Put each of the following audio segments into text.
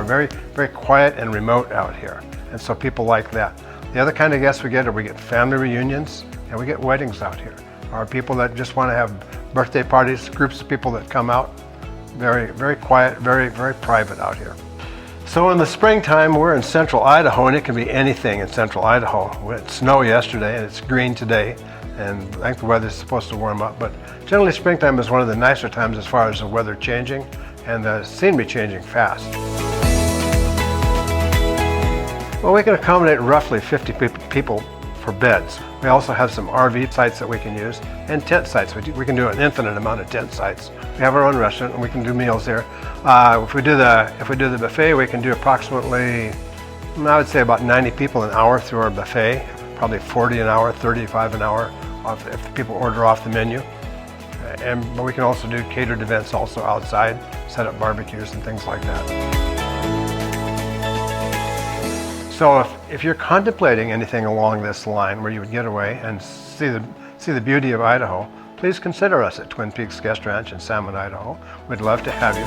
very, very quiet and remote out here. And so people like that. The other kind of guests we get family reunions, and we get weddings out here. Or people that just want to have birthday parties, groups of people that come out. Very, very quiet, very, very private out here. So in the springtime, we're in central Idaho, and it can be anything in central Idaho. We had snow yesterday, and it's green today, and I think the weather's supposed to warm up. But generally, springtime is one of the nicer times as far as the weather changing and the scenery changing fast. Well, we can accommodate roughly 50 people for beds. We also have some RV sites that we can use and tent sites. We can do an infinite amount of tent sites. We have our own restaurant and we can do meals there. If we do the buffet, we can do approximately, I would say about 90 people an hour through our buffet, probably 40 an hour, 35 an hour if people order off the menu. But we can also do catered events also outside, set up barbecues and things like that. So if you're contemplating anything along this line where you would get away and see the beauty of Idaho, please consider us at Twin Peaks Guest Ranch in Salmon, Idaho. We'd love to have you.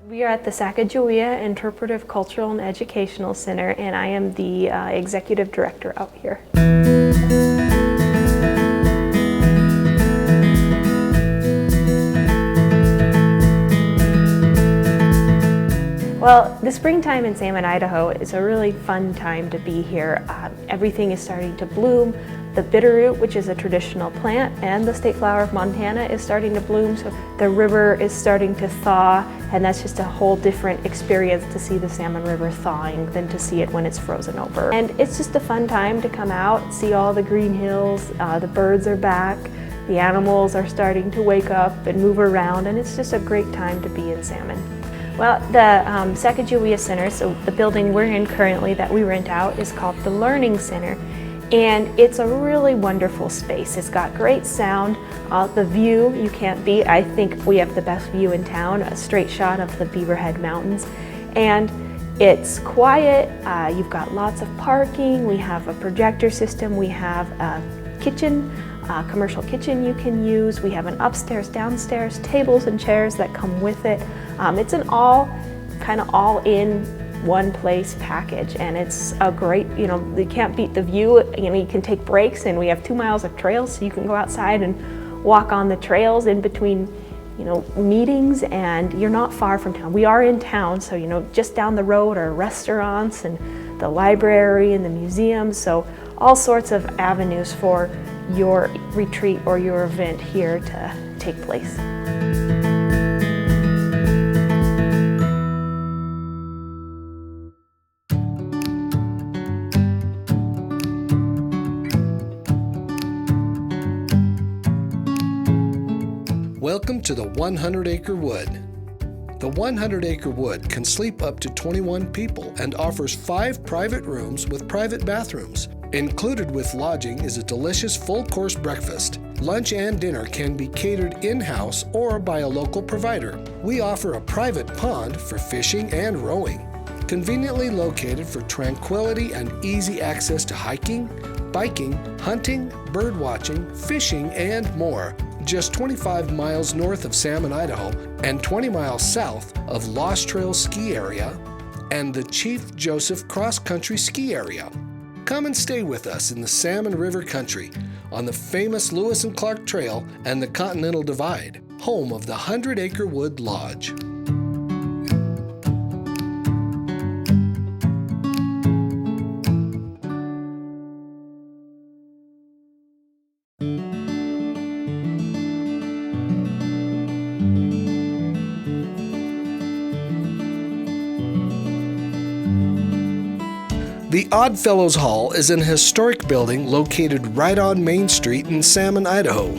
We are at the Sacajawea Interpretive Cultural and Educational Center, and I am the executive director out here. Well, the springtime in Salmon, Idaho is a really fun time to be here. Everything is starting to bloom. The bitterroot, which is a traditional plant, and the state flower of Montana is starting to bloom, so the river is starting to thaw, and that's just a whole different experience to see the Salmon River thawing than to see it when it's frozen over. And it's just a fun time to come out, see all the green hills, the birds are back, the animals are starting to wake up and move around, and it's just a great time to be in Salmon. Well, the Sacajawea Center, so the building we're in currently that we rent out, is called the Learning Center. And it's a really wonderful space. It's got great sound. The view you can't beat. I think we have the best view in town, a straight shot of the Beaverhead Mountains. And it's quiet. You've got lots of parking. We have a projector system. We have a kitchen, a commercial kitchen you can use. We have an upstairs, downstairs, tables and chairs that come with it. It's an kind of all in one place package, and it's a great, you can't beat the view. You can take breaks, and we have 2 miles of trails, so you can go outside and walk on the trails in between meetings, and you're not far from town. We are in town, so just down the road are restaurants and the library and the museum, so all sorts of avenues for your retreat or your event here to take place. Welcome to the 100-Acre Wood. The 100-Acre Wood can sleep up to 21 people and offers 5 private rooms with private bathrooms. Included with lodging is a delicious full-course breakfast. Lunch and dinner can be catered in-house or by a local provider. We offer a private pond for fishing and rowing. Conveniently located for tranquility and easy access to hiking, biking, hunting, bird watching, fishing, and more. Just 25 miles north of Salmon, Idaho, and 20 miles south of Lost Trail Ski Area and the Chief Joseph Cross Country Ski Area. Come and stay with us in the Salmon River Country on the famous Lewis and Clark Trail and the Continental Divide, home of the 100-Acre Wood Lodge. The Oddfellows Hall is an historic building located right on Main Street in Salmon, Idaho.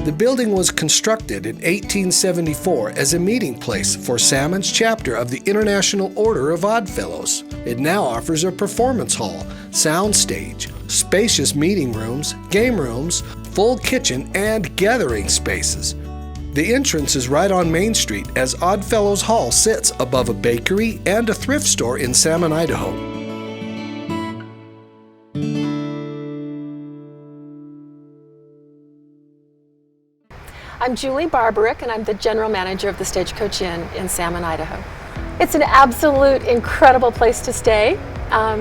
The building was constructed in 1874 as a meeting place for Salmon's chapter of the International Order of Oddfellows. It now offers a performance hall, sound stage, spacious meeting rooms, game rooms, full kitchen, and gathering spaces. The entrance is right on Main Street as Oddfellows Hall sits above a bakery and a thrift store in Salmon, Idaho. I'm Julie Barbarick, and I'm the General Manager of the Stagecoach Inn in Salmon, Idaho. It's an absolute incredible place to stay.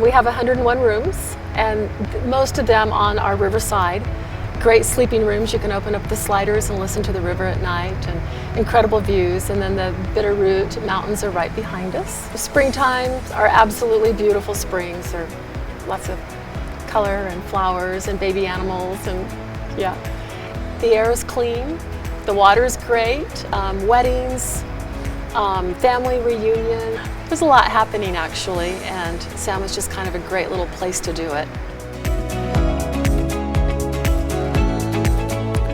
We have 101 rooms, and most of them on our riverside. Great sleeping rooms. You can open up the sliders and listen to the river at night, and incredible views. And then the Bitterroot Mountains are right behind us. The springtime are absolutely beautiful springs. There are lots of color and flowers and baby animals, and yeah. The air is clean. The water is great. Weddings, family reunion. There's a lot happening actually, and Salmon's just kind of a great little place to do it.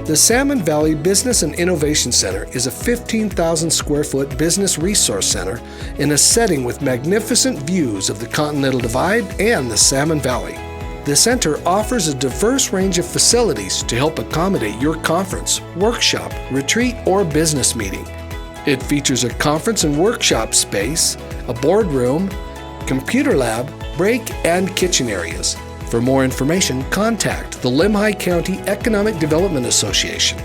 The Salmon Valley Business and Innovation Center is a 15,000 square foot business resource center in a setting with magnificent views of the Continental Divide and the Salmon Valley. The center offers a diverse range of facilities to help accommodate your conference, workshop, retreat, or business meeting. It features a conference and workshop space, a boardroom, computer lab, break, and kitchen areas. For more information, contact the Limhi County Economic Development Association.